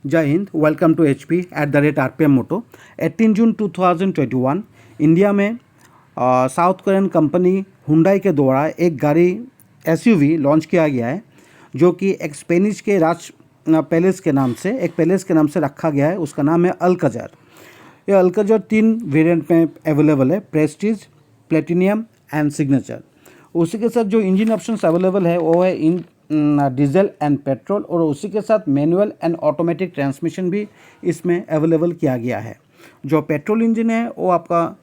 जय Hind, welcome to HP @RPM moto. 18 जून 2021 India में साउथ कोरियन कंपनी हुंडई के द्वारा एक गाड़ी SUV लॉन्च किया गया है, जो कि एक स्पेनिश के पैलेस के नाम से रखा गया है। उसका नाम है अल्काजार। यह अल्काजार 3 वेरिएंट में अवेलेबल है, प्रेस्टीज, प्लेटिनियम एंड सिग्नेचर। उसी के साथ जो इंजन ऑप्शंस अवेलेबल है वो है डीजल एंड पेट्रोल, और उसी के साथ मैनुअल एंड ऑटोमेटिक ट्रांसमिशन भी इसमें अवेलेबल किया गया है। जो पेट्रोल इंजन है वो आपका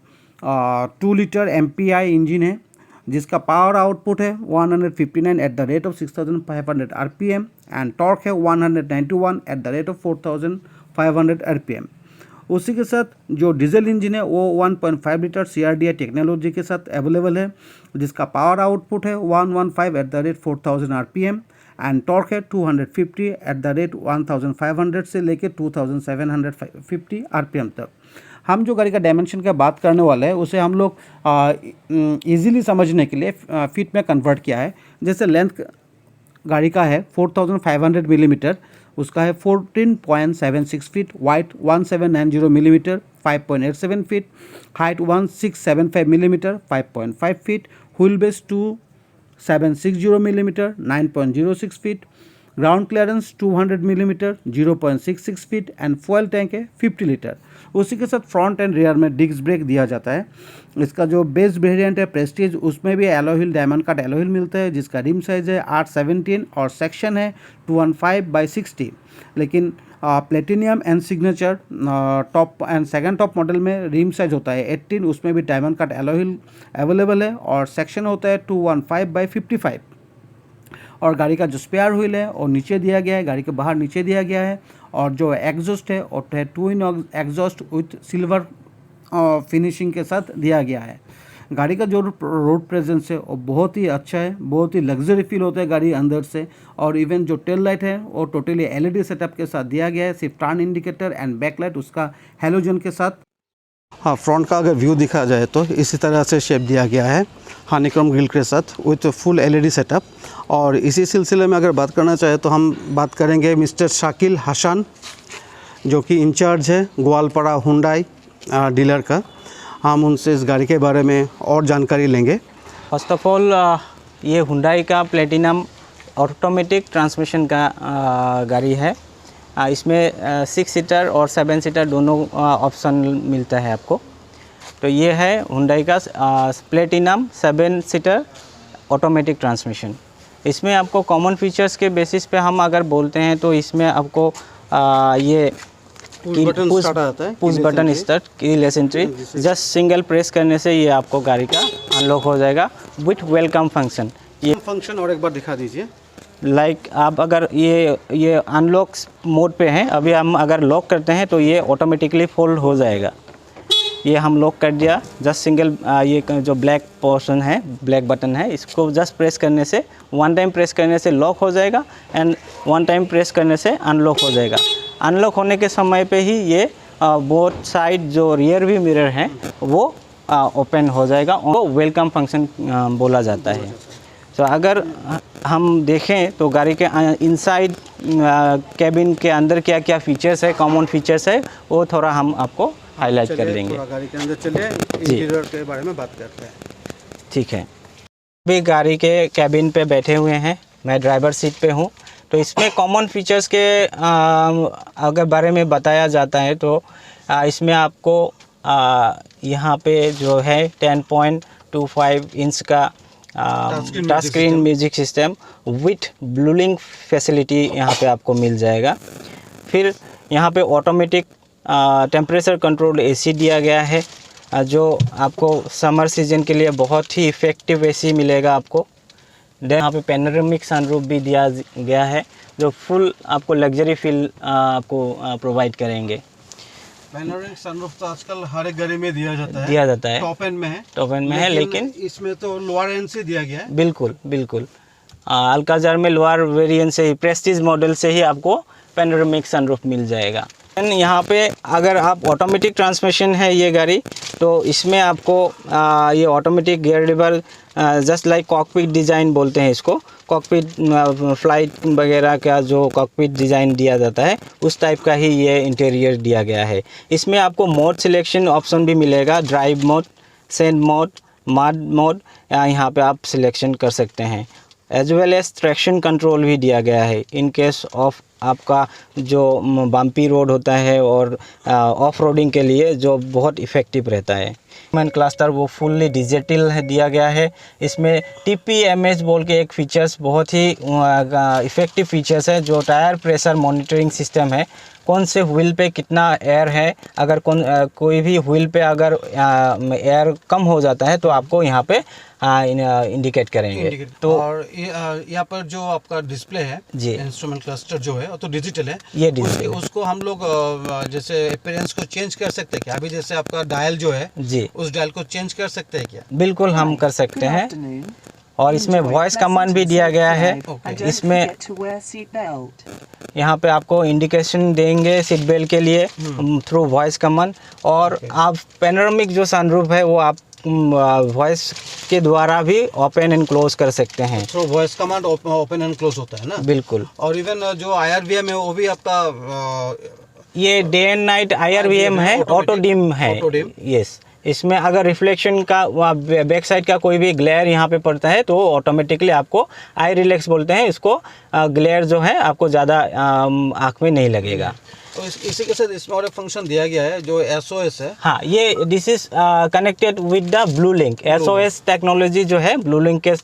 2 लीटर MPI इंजन है, जिसका पावर आउटपुट है 159 at the rate of 6500 RPM and torque है 191 at the rate of 4500 RPM। उसी के साथ जो डीजल इंजन है वो 1.5 लीटर CRDI टेक्नोलॉजी के साथ अवेलेबल है, जिसका पावर आउटपुट है 115 at the rate 4000 RPM and torque है 250 एट द रेट 1500 से लेकर 2750 RPM तक। हम जो गाड़ी का डायमेंशन का बात करने वाले हैं उसे हम लोग इजीली समझने के लिए फीट में कन्वर्ट किया है। जैसे लेंथ गाड़ी का है 4500 मिलीमीटर, उसका है 14.76 feet, wide 1790 millimetre 5.87 feet, height 1675 millimetre 5.5 feet, wheel base 2760 millimetre 9.06 feet, ground clearance 200 millimetre 0.66 feet and fuel tank है 50 लीटर। उसी के साथ फ्रंट एंड रियर में डिस्क ब्रेक दिया जाता है। इसका जो बेस वेरिएंट है प्रेस्टीज, उसमें भी alloy wheel, diamond cut alloy wheel मिलता है, जिसका रिम साइज़ है 817 और सेक्शन है 215/60। लेकिन platinum and signature top and second top model में रिम साइज होता है 18, उसमें भी diamond cut alloy wheel available है और सेक्शन होता है 215/55। और गाड़ी का जो स्पेयर व्हील है वो नीचे दिया गया है, गाड़ी के बाहर नीचे दिया गया है। और जो एग्जॉस्ट है वो 2 इन एग्जॉस्ट विथ सिल्वर फिनिशिंग के साथ दिया गया है। गाड़ी का जो रोड प्रेजेंस है वो बहुत ही अच्छा है, बहुत ही लग्जरी फील होता है गाड़ी अंदर से। और इवन जो टेल लाइट है वो टोटली LED सेटअप के साथ दिया गया है, सिर्फ turn indicator and back light उसका हैलोजन के साथ। हाँ, फ्रंट का अगर व्यू दिखा जाए तो इसी तरह से शेप दिया गया है हनीक्रॉम ग्रिल के साथ विथ फुल LED सेटअप। और इसी सिलसिले में अगर बात करना चाहे तो हम बात करेंगे मिस्टर शाकिल हसन, जो कि इंचार्ज है ग्वालपाड़ा हुंडई डीलर का। हम उनसे इस गाड़ी के बारे में और जानकारी लेंगे। फर्स्ट ऑफ ऑल ये हुंडई का प्लेटिनम ऑटोमेटिक ट्रांसमिशन का गाड़ी है। इसमें 6 सीटर और 7 सीटर दोनों ऑप्शन मिलता है आपको। तो ये है हुंडई का प्लेटिनम 7 सीटर ऑटोमेटिक ट्रांसमिशन। इसमें आपको कॉमन फीचर्स के बेसिस पे हम अगर बोलते हैं तो इसमें आपको ये push button start keyless entry, just single press करने से ये आपको गाड़ी का अनलॉक हो जाएगा विथ वेलकम फंक्शन। ये फंक्शन और एक बार दिखा दीजिए। लाइक आप अगर ये अनलॉक मोड पे हैं, अभी हम अगर लॉक करते हैं तो ये ऑटोमेटिकली फोल्ड हो जाएगा। ये हम लॉक कर दिया, जस्ट सिंगल ये जो ब्लैक पोर्शन है, ब्लैक बटन है, इसको जस्ट प्रेस करने से, वन टाइम प्रेस करने से लॉक हो जाएगा एंड वन टाइम प्रेस करने से अनलॉक हो जाएगा। अनलॉक होने के समय पे ही ये बोथ साइड जो रियर व्यू मिरर हैं वो ओपन हो जाएगा। वो वेलकम फंक्शन बोला जाता है। तो अगर हम देखें तो गाड़ी के इनसाइड कैबिन के अंदर क्या क्या फीचर्स है, कॉमन फीचर्स है, वो थोड़ा हम आपको हाईलाइट कर देंगे। गाड़ी के अंदर चलिए इंटीरियर के बारे में बात करते हैं। ठीक है, अभी गाड़ी के कैबिन पे बैठे हुए हैं, मैं ड्राइवर सीट पे हूँ। तो इसमें कॉमन फीचर्स के अगर बारे में बताया जाता है तो इसमें आपको यहाँ पे जो है 10.25 इंच का touch screen music system with Bluelink facility यहाँ पे आपको मिल जाएगा। फिर यहाँ पे ऑटोमेटिक टेम्परेचर कंट्रोल AC दिया गया है, जो आपको समर सीजन के लिए बहुत ही इफ़ेक्टिव AC मिलेगा आपको। देन यहाँ पे पैनोरामिक सनरूफ भी दिया गया है, जो फुल आपको लग्जरी फील आपको प्रोवाइड करेंगे। पैनोरामिक सनरूफ तो आजकल हर एक गाड़ी में दिया जाता है। टॉप एंड में है, लेकिन इसमें तो लोअर एंड से दिया गया है। बिल्कुल अल्काजार में लोअर वेरिएंट से ही, प्रेस्टीज मॉडल से ही आपको पैनोरामिक सनरूफ मिल जाएगा। यहाँ पे अगर आप ऑटोमेटिक ट्रांसमिशन है ये गाड़ी, तो इसमें आपको ये automatic gear lever just like cockpit design बोलते हैं इसको। कॉकपिट फ्लाइट वगैरह का जो कॉकपिट डिज़ाइन दिया जाता है उस टाइप का ही ये इंटीरियर दिया गया है। इसमें आपको मोड सिलेक्शन ऑप्शन भी मिलेगा, drive mode, sand mode, mud mode, यहाँ पे आप सिलेक्शन कर सकते हैं। As well as traction control भी दिया गया है इन केस ऑफ आपका जो बम्पी रोड होता है और ऑफ रोडिंग के लिए जो बहुत इफ़ेक्टिव रहता है। इंस्ट्रूमेंट क्लस्टर वो फुल्ली डिजिटल है दिया गया है। इसमें TPMS बोल के एक फीचर्स बहुत ही इफ़ेक्टिव फीचर्स है, जो टायर प्रेशर मॉनिटरिंग सिस्टम है। कौन से व्हील पे कितना एयर है, अगर कोई भी व्हील पे अगर एयर कम हो जाता है तो आपको यहाँ पे इंडिकेट करेंगे। तो और यहाँ पर जो आपका डिस्प्ले है जी, इंस्ट्रूमेंट क्लस्टर जो है वो तो डिजिटल है, ये डिजिटल उसको हम लोग जैसे अपीयरेंस को चेंज कर सकते हैं क्या? अभी जैसे आपका डायल जो है जी, उस डायल को चेंज कर सकते हैं क्या? बिल्कुल हम कर सकते हैं। और इसमें वॉइस कमांड भी दिया गया है। इसमें यहाँ पे आपको इंडिकेशन देंगे सीट बेल्ट के लिए थ्रू वॉइस कमांड। और आप पैनोरामिक जो सनरूफ है वो आप वॉइस के द्वारा भी ओपन एंड क्लोज कर सकते हैं। तो voice command open and close होता है ना? बिल्कुल। और इवन जो IRVM है वो भी आपका ये डे एंड नाइट IRVM है, ऑटो डिम है। यस, इसमें अगर रिफ्लेक्शन का बैक साइड का कोई भी ग्लेयर यहाँ पे पड़ता है तो ऑटोमेटिकली आपको आई रिलैक्स बोलते हैं इसको, ग्लेयर जो है आपको ज़्यादा आँख में नहीं लगेगा। तो इसी के साथ इसमें और एक फंक्शन दिया गया है जो SOS है। हाँ, ये this is connected with the blue link. SOS technology जो है ब्लू लिंक के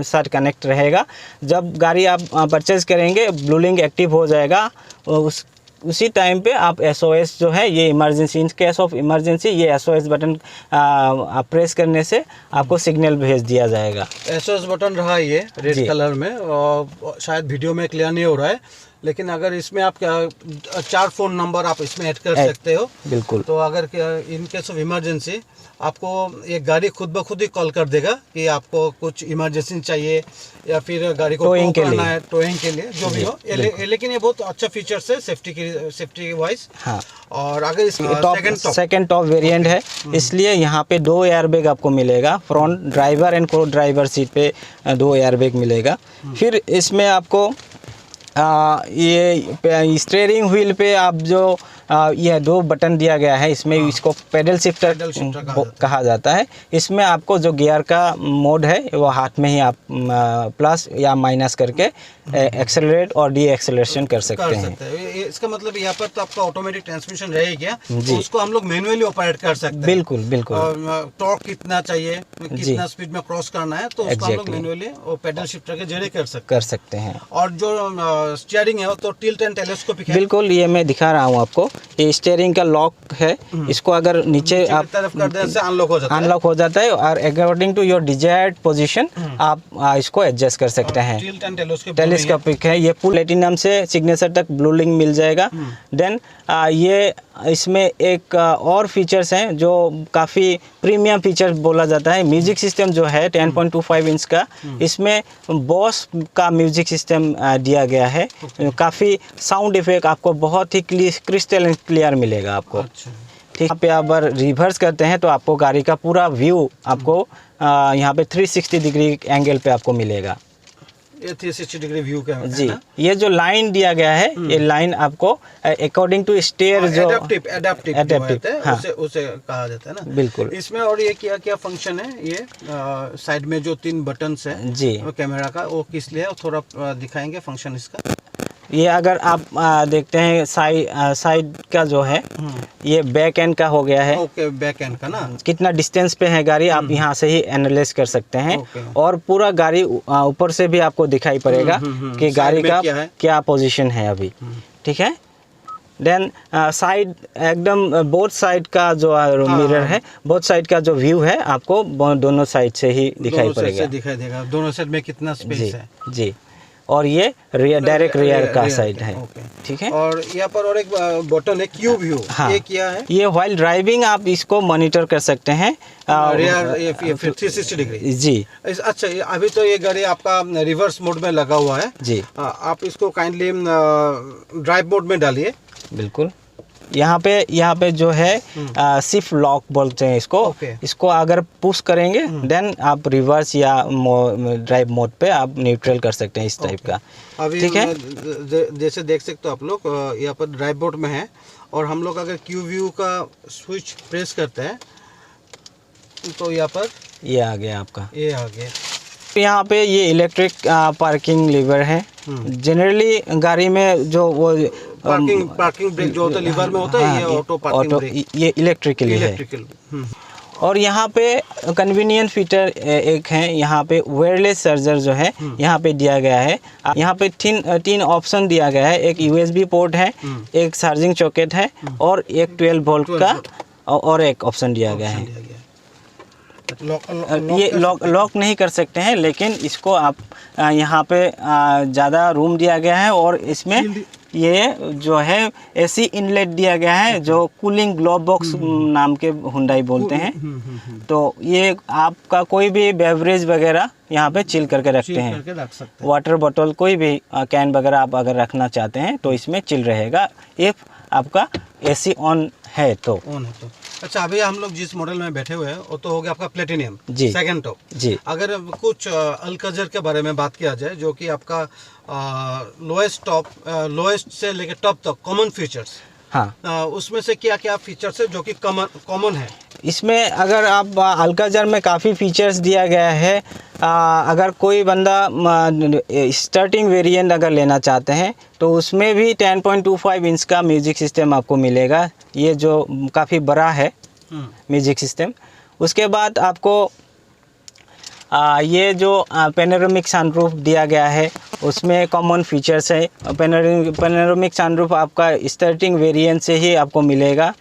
साथ कनेक्ट रहेगा। जब गाड़ी आप परचेज करेंगे ब्लू लिंक एक्टिव हो जाएगा, उसी टाइम पे आप SOS जो है ये emergency, in case of emergency ये SOS बटन प्रेस करने से आपको सिग्नल भेज दिया जाएगा। SOS बटन रहा ये रेड कलर में, और शायद वीडियो में क्लियर नहीं हो रहा है, लेकिन अगर इसमें आप 4 फ़ोन नंबर आप इसमें ऐड कर सकते हो। बिल्कुल। तो अगर इन केस ऑफ इमरजेंसी आपको ये गाड़ी खुद ब खुद ही कॉल कर देगा कि आपको कुछ इमरजेंसी चाहिए या फिर गाड़ी को टोइंग के लिए, टोइंग के लिए जो भी हो। लेकिन ये बहुत अच्छा फीचर्स है सेफ्टी वाइज। हाँ। और अगर इस सेकंड टॉप वेरिएंट है, इसलिए यहाँ पे 2 एयरबैग आपको मिलेगा। फ्रंट ड्राइवर एंड को ड्राइवर सीट पे 2 एयरबैग मिलेगा। फिर इसमें आपको ये स्टीयरिंग व्हील पे आप जो ये 2 बटन दिया गया है, इसमें इसको पेडल शिफ्टर कहा जाता है। इसमें आपको जो गियर का मोड है वो हाथ में ही आप प्लस या माइनस करके एक्सेलरेट और डी एक्सेलरेशन कर सकते हैं। इसका मतलब यहाँ पर तो आपका ऑटोमेटिक ट्रांसमिशन रहेगा, तो उसको हम लोग मैनुअली ऑपरेट कर सकते हैं। बिल्कुल बिल्कुल। टॉर्क कितना चाहिए, कितना स्पीड में क्रॉस करना है, तो उसको हम लोग मैनुअली और पेडल शिफ्टर के जरिए कर सकते हैं। और जो स्टीयरिंग है वो तो टिल्ट एंड टेलीस्कोपिक है। बिल्कुल, ये मैं दिखा रहा हूँ आपको। ये स्टीयरिंग का लॉक है, इसको अगर नीचे आप तरफ कर देने से अनलॉक हो जाता है और according to your desired position आप इसको एडजस्ट कर सकते हैं। टिल्ट एंड टेलीस्कोपिक है ये, फुल प्लेटिनम से सिग्नेचर तक ब्लू लिंक मिल जाएगा। देन ये इसमें एक और फीचर्स हैं जो काफ़ी प्रीमियम फीचर बोला जाता है। म्यूजिक सिस्टम जो है 10.25 इंच का, इसमें बॉस का म्यूजिक सिस्टम दिया गया है। काफ़ी साउंड इफेक्ट आपको बहुत ही क्रिस्टल क्लियर मिलेगा आपको। ठीक, यहाँ पे आप रिवर्स करते हैं तो आपको गाड़ी का पूरा व्यू आपको यहाँ पे 360 डिग्री एंगल पे आपको मिलेगा। ये 360 डिग्री व्यू का है जी। ये जो लाइन दिया गया है, ये लाइन आपको अकॉर्डिंग टू स्टेयर जो एडेप्टिव हाँ, उसे कहा जाता है ना। बिल्कुल। इसमें और ये क्या फंक्शन है, ये साइड में जो 3 बटन्स है जी कैमरा का, वो किस लिए है थोड़ा दिखाएंगे फंक्शन इसका। ये अगर आप देखते हैं साइड का जो है ये बैक एंड का हो गया है। ओके, बैक एंड का ना, कितना कितना डिस्टेंस पे है गाड़ी आप यहाँ से ही एनालाइज कर सकते हैं। और पूरा गाड़ी ऊपर से भी आपको दिखाई पड़ेगा कि गाड़ी का क्या पोजीशन है अभी। ठीक है। देन साइड एकदम बोथ साइड का जो मिरर है, बोथ साइड का जो व्यू है आपको दोनों साइड से ही दिखाई पड़ेगा। दिखाई देगा दोनों साइड में कितना स्पेस है। जी। और ये डायरेक्ट रियर का साइड है। ठीक है। और यहाँ पर और एक बटन है क्यू व्यू। हाँ, ये क्या है? ये व्हाइल ड्राइविंग आप इसको मॉनिटर कर सकते हैं। Rear 360 degree. जी। अच्छा, अभी तो ये गाड़ी आपका रिवर्स मोड में लगा हुआ है जी। आप इसको काइंडली ड्राइव मोड में डालिए। बिल्कुल। यहाँ पे जो है शिफ्ट लॉक बोलते हैं इसको। Okay. इसको अगर पुश करेंगे देन आप रिवर्स या ड्राइव मोड पे आप न्यूट्रल कर सकते हैं, इस टाइप का। अभी ठीक है। जैसे देख सकते हो आप लोग, यहाँ पर ड्राइव मोड में है, और हम लोग अगर क्यू व्यू का स्विच प्रेस करते हैं तो यहाँ पर ये आ गया आपका। ये आ गया। यहाँ पे ये इलेक्ट्रिक पार्किंग लीवर है। जनरली गाड़ी में जो वो पार्किंग ब्रेक जो होता है लीवर में होता है, ये ऑटो पार्किंग ब्रेक, ये इलेक्ट्रिकली है। इलेक्ट्रिकल। और यहाँ पे कन्वीनियंट फीचर एक है, यहाँ पे वायरलेस चार्जर जो है यहाँ पे दिया गया है। यहाँ पे तीन ऑप्शन दिया गया है, एक यूएसबी पोर्ट है, एक चार्जिंग सॉकेट है, और एक 12 वोल्ट का और एक ऑप्शन दिया गया है। ये लॉक नहीं कर सकते हैं, लेकिन इसको आप यहाँ पे ज़्यादा रूम दिया गया है, और इसमें ये जो है एसी इनलेट दिया गया है, जो कूलिंग ग्लोव बॉक्स नाम के हुंडई बोलते हैं। तो ये आपका कोई भी बेवरेज वगैरह यहाँ पे चिल करके रखते हैं। वाटर बोतल कोई भी कैन वगैरह आप अगर रखना चाहते हैं तो इसमें चिल रहेगा, इफ़ आपका एसी ऑन है तो। अच्छा, अभी हम लोग जिस मॉडल में बैठे हुए हैं वो तो हो गया आपका प्लेटिनियम जी, सेकंड टॉप जी। अगर कुछ अल्काजर के बारे में बात किया जाए, जो कि आपका लोएस्ट से लेकर टॉप तक कॉमन फीचर्स, हाँ, उसमें से क्या क्या फीचर्स है जो कि कॉमन है? इसमें अगर आप अल्काजर में काफ़ी फीचर्स दिया गया है। अगर कोई बंदा स्टार्टिंग वेरिएंट अगर लेना चाहते हैं तो उसमें भी 10.25 इंच का म्यूजिक सिस्टम आपको मिलेगा, ये जो काफ़ी बड़ा है म्यूजिक सिस्टम। उसके बाद आपको ये जो पैनोरामिक सनरूफ दिया गया है उसमें कॉमन फीचर्स है। पैनोरामिक सनरूफ आपका स्टार्टिंग वेरिएंट से ही आपको मिलेगा।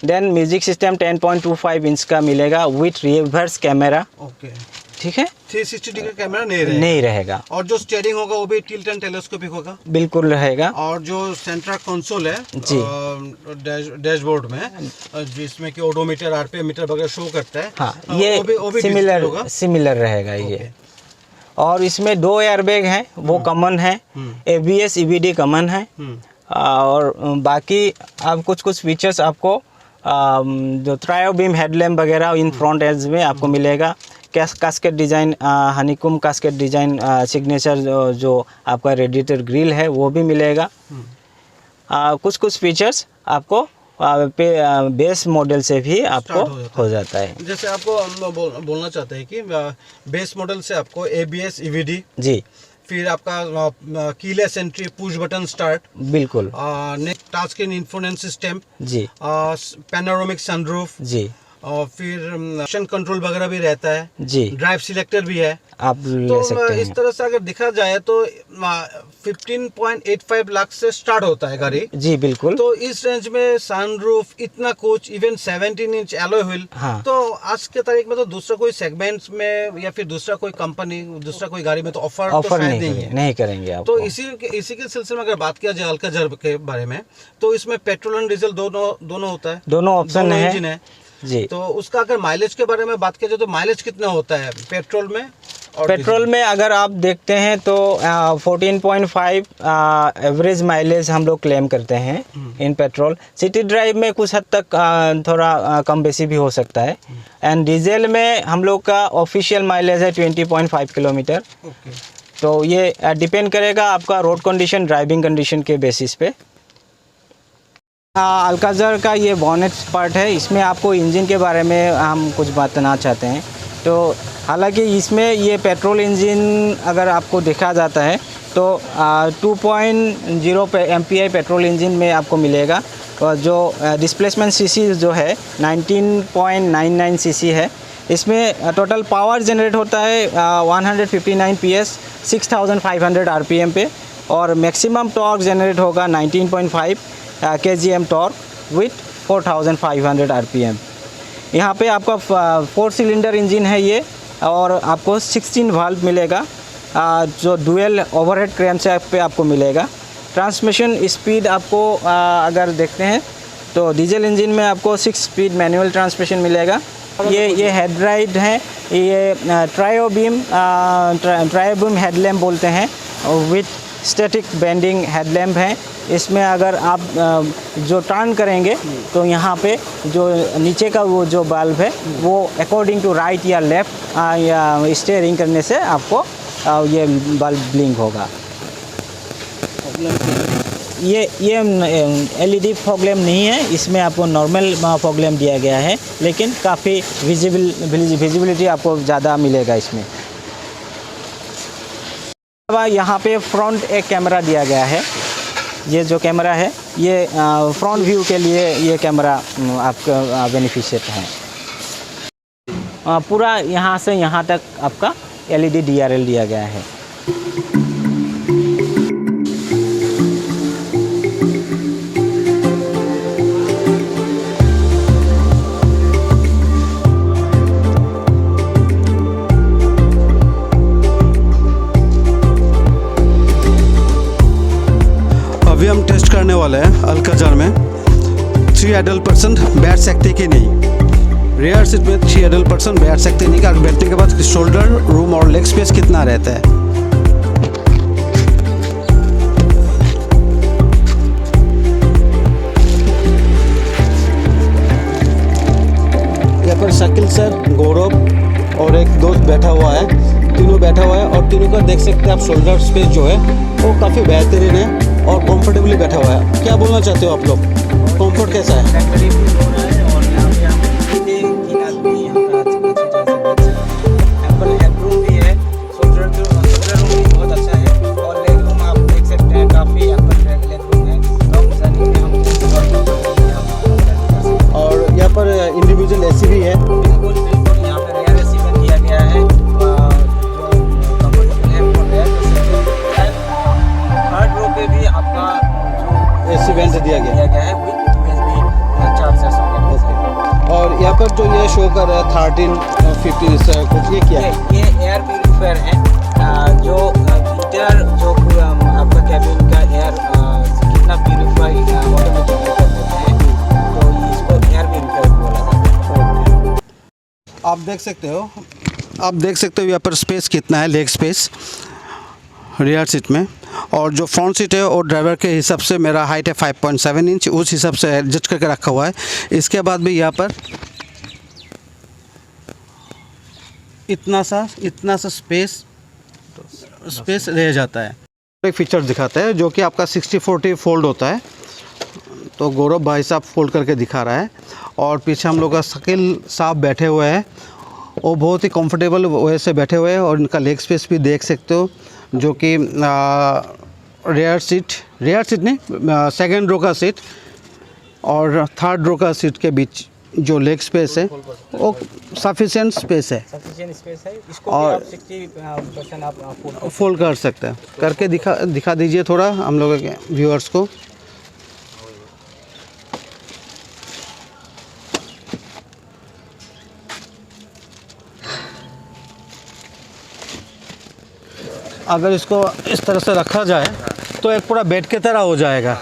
देन म्यूजिक सिस्टम 10.25 इंच का मिलेगा विथ रिवर्स कैमरा। ओके, ठीक है। 360 डिग्री कैमरा नहीं रहेगा। और जो स्टीयरिंग होगा वो भी टिल्ट एंड टेलेस्कोपिक होगा, बिल्कुल रहेगा। और जो सेंट्रल कंसोल है जी डैशबोर्ड में, जिसमें कि ओडोमीटर आरपीएम मीटर वगैरह शो करता है, हाँ, ये वो भी सिमिलर रहेगा ये। और इसमें 2 एयरबैग हैं, वो कॉमन है। ABS EBD कॉमन है। और बाकी आप कुछ फीचर्स आपको जो ट्रायो बीम हेडलैम्प वगैरह इन फ्रंट एज में आपको मिलेगा। Casket design, honeycomb casket design signature जो आपका रेडिएटर ग्रिल है वो भी मिलेगा। कुछ फीचर्स आपको बेस मॉडल से भी आपको हो जाता है। जैसे आपको बोलना चाहते हैं कि बेस मॉडल से आपको ABS EBD जी, फिर आपका keyless entry, push button start, बिल्कुल, next touch screen infotainment system जी, पैनोरामिक सनरूफ जी, और फिर एक्शन कंट्रोल वगैरह भी रहता है जी, ड्राइव सिलेक्टर भी है, आप ले सकते हैं। इस तरह से अगर देखा जाए तो 15.85 लाख से स्टार्ट होता है गाड़ी। जी बिल्कुल। तो इस रेंज में सनरूफ, इतना कुछ, इवन 17 इंच एलॉय व्हील, हाँ। तो आज के तारीख में तो दूसरा कोई सेगमेंट्स में या फिर दूसरा कोई कंपनी, दूसरा कोई गाड़ी में तो ऑफर तो नहीं करेंगे आप। तो इसी के सिलसिले में अगर बात किया जाए अल्काजर के बारे में, तो इसमें पेट्रोल एंड डीजल दोनों होता है, दोनों ऑप्शन इंजन है जी। तो उसका अगर माइलेज के बारे में बात किया जाए तो माइलेज कितना होता है पेट्रोल में और पेट्रोल में? अगर आप देखते हैं तो 14.5 एवरेज माइलेज हम लोग क्लेम करते हैं इन पेट्रोल। सिटी ड्राइव में कुछ हद तक थोड़ा कम बेसी भी हो सकता है। एंड डीजल में हम लोग का ऑफिशियल माइलेज है 20.5 किलोमीटर। तो ये डिपेंड करेगा आपका रोड कंडीशन, ड्राइविंग कंडीशन के बेसिस पे। अल्काजर का ये बॉनेट पार्ट है, इसमें आपको इंजन के बारे में हम कुछ बताना चाहते हैं। तो हालांकि इसमें ये पेट्रोल इंजन अगर आपको देखा जाता है तो 2.0 MPI पेट्रोल इंजन में आपको मिलेगा। और जो डिस्प्लेसमेंट सीसी जो है 19.99 सीसी है। इसमें टोटल पावर जनरेट होता है 159 PS 6500 RPM पे, और मैक्सिमम टॉर्क जनरेट होगा 19.5 kgm टॉर्क विथ 4500 RPM। यहाँ पे आपका 4 सिलेंडर इंजन है ये, और आपको 16 वाल्व मिलेगा जो डुअल ओवरहेड क्रैंकशाफ्ट पे आपको मिलेगा। ट्रांसमिशन स्पीड आपको अगर देखते हैं तो डीजल इंजन में आपको 6 स्पीड मैनुअल ट्रांसमिशन मिलेगा। ये हेडलाइट है, ये ट्रायो बीम हेडलैम्प बोलते हैं, विथ स्टैटिक बेंडिंग हेडलैम्प है। इसमें अगर आप जो टर्न करेंगे तो यहाँ पे जो नीचे का वो जो बल्ब है वो अकॉर्डिंग टू राइट या लेफ़्ट या स्टीयरिंग करने से आपको ये बल्ब ब्लिंक होगा। ये एलईडी फॉग लैम्प नहीं है, इसमें आपको नॉर्मल फॉग लैम्प दिया गया है, लेकिन काफ़ी विजिबिलिटी आपको ज़्यादा मिलेगा इसमें। यहाँ पे फ्रंट एक कैमरा दिया गया है। ये जो कैमरा है ये फ्रंट व्यू के लिए ये कैमरा आपका बेनिफिशियल है। पूरा यहाँ से यहाँ तक आपका एलईडी DRL दिया गया है। अभी हम टेस्ट करने वाले हैं अल्काजार में 3 एडल्ट पर्सन बैठ सकते कि नहीं। रेयर सीट में 3 एडल्ट पर्सन बैठ सकते नहीं, अगर बैठने के बाद शोल्डर रूम और लेग स्पेस कितना रहता है। यहाँ पर शकील सर, गौरव और एक दोस्त बैठा हुआ है, तीनों बैठा हुआ है और तीनों का देख सकते हैं आप शोल्डर स्पेस जो है वो काफ़ी बेहतरीन है और कंफर्टेबली बैठा हुआ है। क्या बोलना चाहते हो आप लोग, कंफर्ट कैसा है? और यहाँ पर इंडिविजुअल एसी भी है। यहाँ पर रेयर एसी में दिया गया है थर्ड रो पे भी आपका जो एसी वेंट दिया गया है विद USB चार्जर सॉकेट। और यहाँ पर जो ये शो कर रहा है 1350 कुछ, ये क्या है? ये एयर प्यूरिफायर है जो हीटर जो आपका कैबिन का एयर कितना प्यूरिफाई ऑटोमेटिकली कर देते हैं, तो इसको एयर प्यूरिफायर बोला जाता है। आप देख सकते हो यहाँ पर स्पेस कितना है, लेग स्पेस रियर सीट में। और जो फ्रंट सीट है और ड्राइवर के हिसाब से मेरा हाइट है 5.7 इंच, उस हिसाब से एडजस्ट करके रखा हुआ है। इसके बाद भी यहाँ पर इतना सा स्पेस रह जाता है। एक फीचर दिखाता है जो कि आपका 60-40 फोल्ड होता है, तो गौरव भाई साहब फोल्ड करके दिखा रहा है। और पीछे हम लोग का शकील साहब बैठे हुए हैं, वो बहुत ही कंफर्टेबल वे से बैठे हुए हैं। और इनका लेग स्पेस भी देख सकते हो जो कि रेयर सीट नहीं, सेकंड रो का सीट और थर्ड रो का सीट के बीच जो लेग स्पेस है वो सफिशिएंट स्पेस है। इसको और आप 60% आप फोल्ड कर सकते हैं। करके दिखा दीजिए थोड़ा हम लोगों के व्यूअर्स को। अगर इसको इस तरह से रखा जाए तो एक पूरा बेड की तरह हो जाएगा।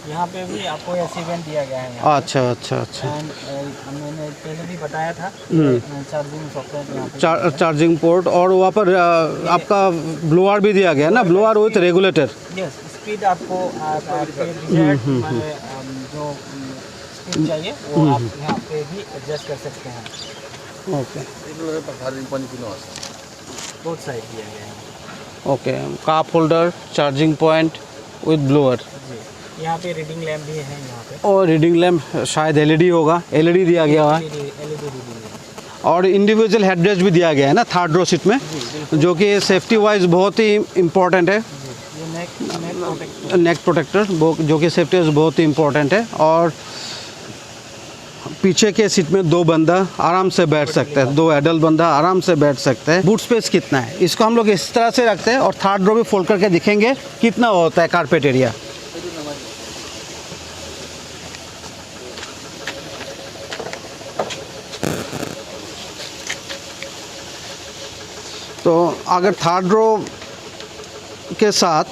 यहाँ पे भी आपको एसी वेंट दिया गया है। अच्छा। मैंने पहले भी बताया था चार्जिंग सॉकेट यहाँ पे चार्जिंग पोर्ट और वहाँ पर आपका ब्लोअर भी दिया गया है ना, blower with regulator. Yes, speed आपको जो स्पीड चाहिए वो आप यहाँ पे भी एडजस्ट कर सकते हैं। ओके, बहुत साइड दिया गया है। Okay, cup holder, charging point with blower. यहाँ पे रीडिंग लैम्प भी है यहाँ पे। और रीडिंग लैम्प शायद एलईडी होगा, एलईडी दिया गया है। और इंडिविजुअल हेडरेस्ट भी दिया गया है ना थर्ड रो सीट में, जो कि सेफ्टी वाइज बहुत ही इम्पोर्टेंट है। नेक प्रोटेक्टर जो कि सेफ्टी वाइज बहुत ही इम्पोर्टेंट है। और पीछे के सीट में 2 बंदा आराम से बैठ सकते हैं, 2 एडल्ट बंदा आराम से बैठ सकते हैं। बूट स्पेस कितना है, इसको हम लोग इस तरह से रखते हैं और थर्ड रो भी फोल्ड करके दिखेंगे कितना होता है कारपेट एरिया। तो अगर थर्ड रो के साथ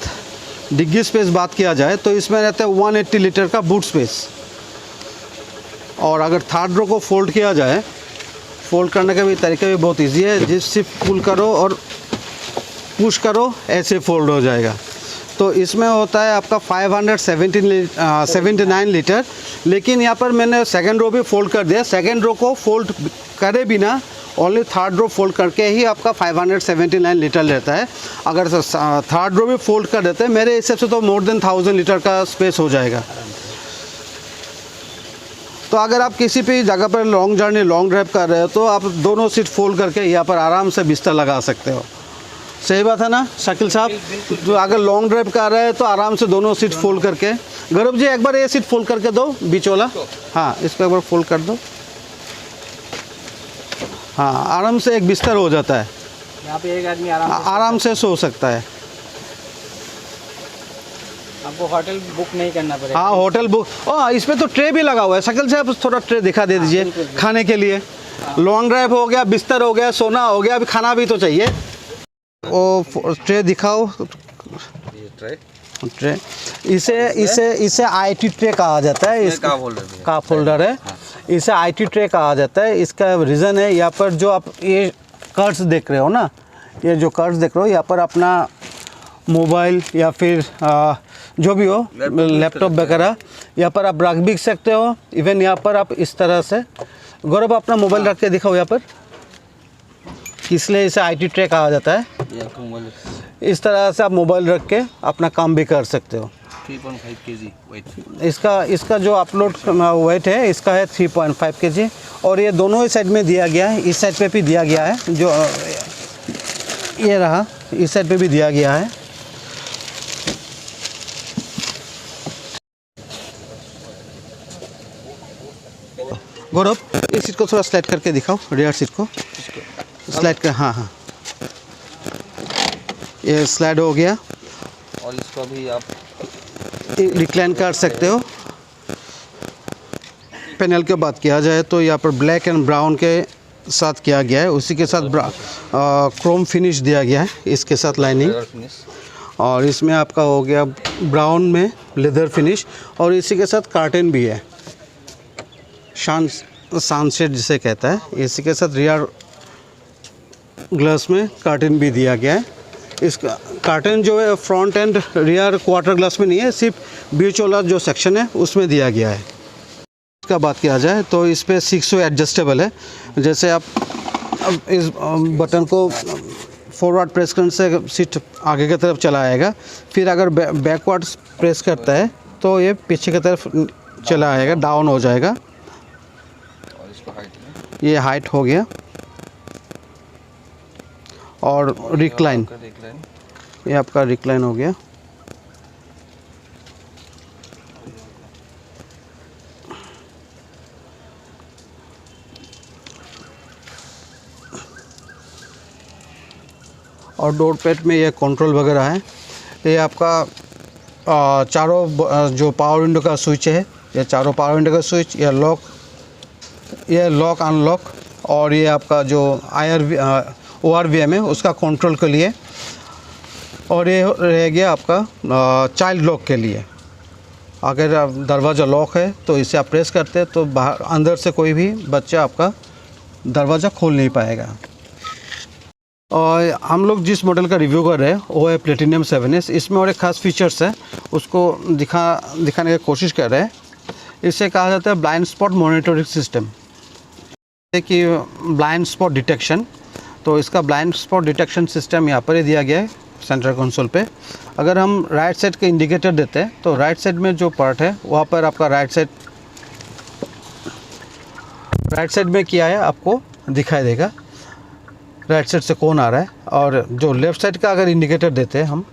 डिग्गी स्पेस बात किया जाए तो इसमें रहता है 180 लीटर का बूट स्पेस। और अगर थर्ड रो को फोल्ड किया जाए, फोल्ड करने का भी तरीका भी बहुत इजी है। जिस सिर्फ पुल करो और पुश करो ऐसे फोल्ड हो जाएगा। तो इसमें होता है आपका 579 लीटर, लेकिन यहाँ पर मैंने सेकंड रो भी फोल्ड कर दिया। सेकंड रो को फोल्ड करे बिना ओनली थर्ड रो फोल्ड करके ही आपका 579 लीटर लेता है। अगर थर्ड रो भी फोल्ड कर देते हैं मेरे हिसाब से तो मोर देन 1000 लीटर का स्पेस हो जाएगा। तो अगर आप किसी भी जगह पर लॉन्ग जर्नी लॉन्ग ड्राइव कर रहे हो तो आप दोनों सीट फोल्ड करके यहाँ पर आराम से बिस्तर लगा सकते हो। सही बात है ना शकील साहब? तो अगर लॉन्ग ड्राइव कर रहे हैं तो आराम से दोनों सीट फोल्ड करके। गौरव जी एक बार ये सीट फोल्ड करके दो, बीच वाला। हाँ, इसको एक बार फोल्ड कर दो। हाँ, आराम से एक बिस्तर हो जाता है। यहाँ पे एक आदमी आराम से सो सकता है। आपको होटल बुक नहीं करना पड़ेगा। हाँ, होटल बुक। इसमें तो ट्रे भी लगा हुआ है। शकील साहब थोड़ा ट्रे दिखा दे दीजिए खाने के लिए। लॉन्ग ड्राइव हो गया, बिस्तर हो गया, सोना हो गया, अभी खाना भी तो चाहिए। वो ट्रे दिखाओ। ट्रे इसे आईटी ट्रे कहा जाता है। इसका कप होल्डर है। इसे आईटी ट्रे कहा जाता है। इसका रीज़न है यहाँ पर जो आप ये कर्ड्स देख रहे हो ना, ये जो कर्ड्स देख रहे हो यहाँ पर अपना मोबाइल या फिर जो भी हो लैपटॉप वगैरह यहाँ पर आप रख भी सकते हो। इवन यहाँ पर आप इस तरह से, गौरव अपना मोबाइल रख के दिखाओ यहाँ पर, इसलिए इसे आईटी ट्रे कहा जाता है। इस तरह से आप मोबाइल रख के अपना काम भी कर सकते हो। 3.5 kg वेट। इसका जो अपलोड वेट है इसका है 3.5 kg। और ये दोनों ही साइड में दिया गया है, इस साइड पे भी दिया गया है, जो ये रहा इस साइड पे भी दिया गया है। गौरव इस सीट को थोड़ा स्लाइड करके दिखाओ, रियर सीट को स्लाइड कर। हाँ हाँ, ये स्लाइड हो गया। और इसको भी आप रिक्लाइन कर सकते हो। पैनल की बात किया जाए तो यहाँ पर ब्लैक एंड ब्राउन के साथ किया गया है, उसी के साथ क्रोम फिनिश दिया गया है इसके साथ लाइनिंग। और इसमें आपका हो गया ब्राउन में लेदर फिनिश, और इसी के साथ कार्टन भी है, सनसेट जिसे कहता है। इसी के साथ रियर ग्लास में कार्टन भी दिया गया है। इसका कार्टन जो है front end rear quarter glass में नहीं है, सिर्फ बीच वाला जो सेक्शन है उसमें दिया गया है। इसका बात किया जाए तो इस पर 6 वे एडजस्टेबल है। जैसे आप इस बटन को फॉरवर्ड प्रेस करने से सीट आगे की तरफ चला आएगा, फिर अगर बैकवर्ड प्रेस करता है तो ये पीछे की तरफ चला आएगा, डाउन हो जाएगा। और इसको हाइट में ये हाइट हो गया। और रिक्लाइन, ये आपका रिक्लाइन हो गया। और डोर पैड में ये कंट्रोल वगैरह है। ये आपका चारों जो पावर विंडो का स्विच है, ये चारों पावर विंडो का स्विच, ये लॉक अनलॉक, और ये आपका जो ORVM है उसका कंट्रोल के लिए। और ये रह गया आपका चाइल्ड लॉक के लिए। अगर दरवाज़ा लॉक है तो इसे आप प्रेस करते हैं तो बाहर अंदर से कोई भी बच्चा आपका दरवाज़ा खोल नहीं पाएगा। और हम लोग जिस मॉडल का रिव्यू कर रहे हैं वो है प्लेटिनियम 7S। इसमें और एक ख़ास फीचर्स है, उसको दिखाने की कोशिश कर रहे हैं। इसे कहा जाता है ब्लाइंड स्पॉट मॉनिटरिंग सिस्टम, कि ब्लाइंड स्पॉट डिटेक्शन। तो इसका ब्लाइंड स्पॉट डिटेक्शन सिस्टम यहाँ पर ही दिया गया है सेंटर कंसोल पे। अगर हम राइट साइड के इंडिकेटर देते हैं तो राइट साइड में जो पार्ट है वहाँ पर आपका राइट साइड में किया है आपको दिखाई देगा, राइट साइड से कौन आ रहा है। और जो लेफ़्ट साइड का अगर इंडिकेटर देते हैं हम,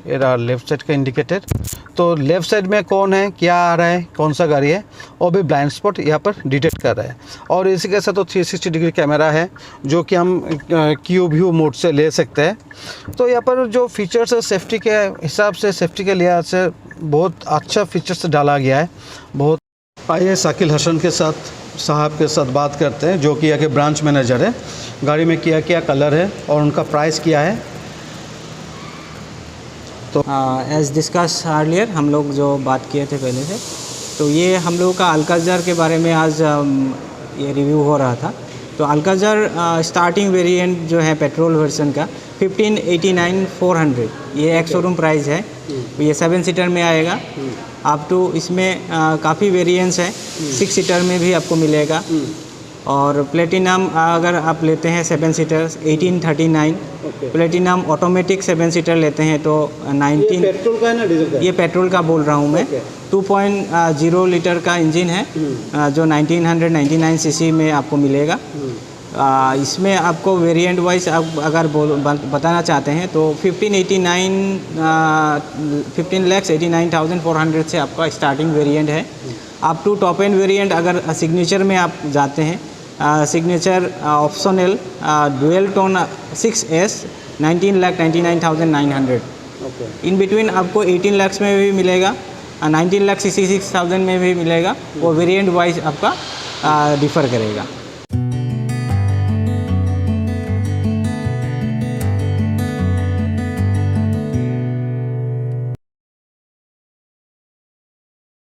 ये रहा लेफ़्ट साइड का इंडिकेटर, तो लेफ़्ट साइड में कौन है, क्या आ रहा है, कौन सा गाड़ी है, वो भी ब्लाइंड स्पॉट यहाँ पर डिटेक्ट कर रहा है। और इसी के साथ तो 360 डिग्री कैमरा है जो कि हम क्यूब व्यू मोड से ले सकते हैं। तो यहाँ पर जो फीचर्स है सेफ्टी के हिसाब से, सेफ्टी के लिहाज से बहुत अच्छा फीचर्स डाला गया है। बहुत आइए शकील हसन के साथ साहब के साथ बात करते हैं, जो कि यहाँ के ब्रांच मैनेजर है। गाड़ी में क्या क्या कलर है और उनका प्राइस क्या है। तो एज डिस्कस अर्लियर, हम लोग जो बात किए थे पहले से, तो ये हम लोगों का अल्काजार के बारे में आज ये रिव्यू हो रहा था। तो अल्काज़र स्टार्टिंग वेरिएंट जो है पेट्रोल वर्जन का 1589,400 ये एक शोरूम प्राइस है। ये 7 सीटर में आएगा। आप टू इसमें काफ़ी वेरिएंट्स है, 6 सीटर में भी आपको मिलेगा। और प्लेटिनम अगर आप लेते हैं 7 सीटर 1839, प्लेटिनम ऑटोमेटिक 7 सीटर लेते हैं तो 19। पेट्रोल का है ना डीजल का? ये पेट्रोल का बोल रहा हूँ मैं। 2.0 लीटर का इंजन है जो 1999 सीसी में आपको मिलेगा। इसमें आपको वेरिएंट वाइज आप अगर बताना चाहते हैं तो 15,89,400 से आपका स्टार्टिंग वेरिएंट है। आप टू टॉप एंड वेरिएंट अगर सिग्नेचर में आप जाते हैं, signature optional dual tone 6S 19,99,900। In between आपको 18 लाख में भी मिलेगा, 19,66,000 में भी मिलेगा। वो वेरिएंट वाइज आपका डिफ़र करेगा।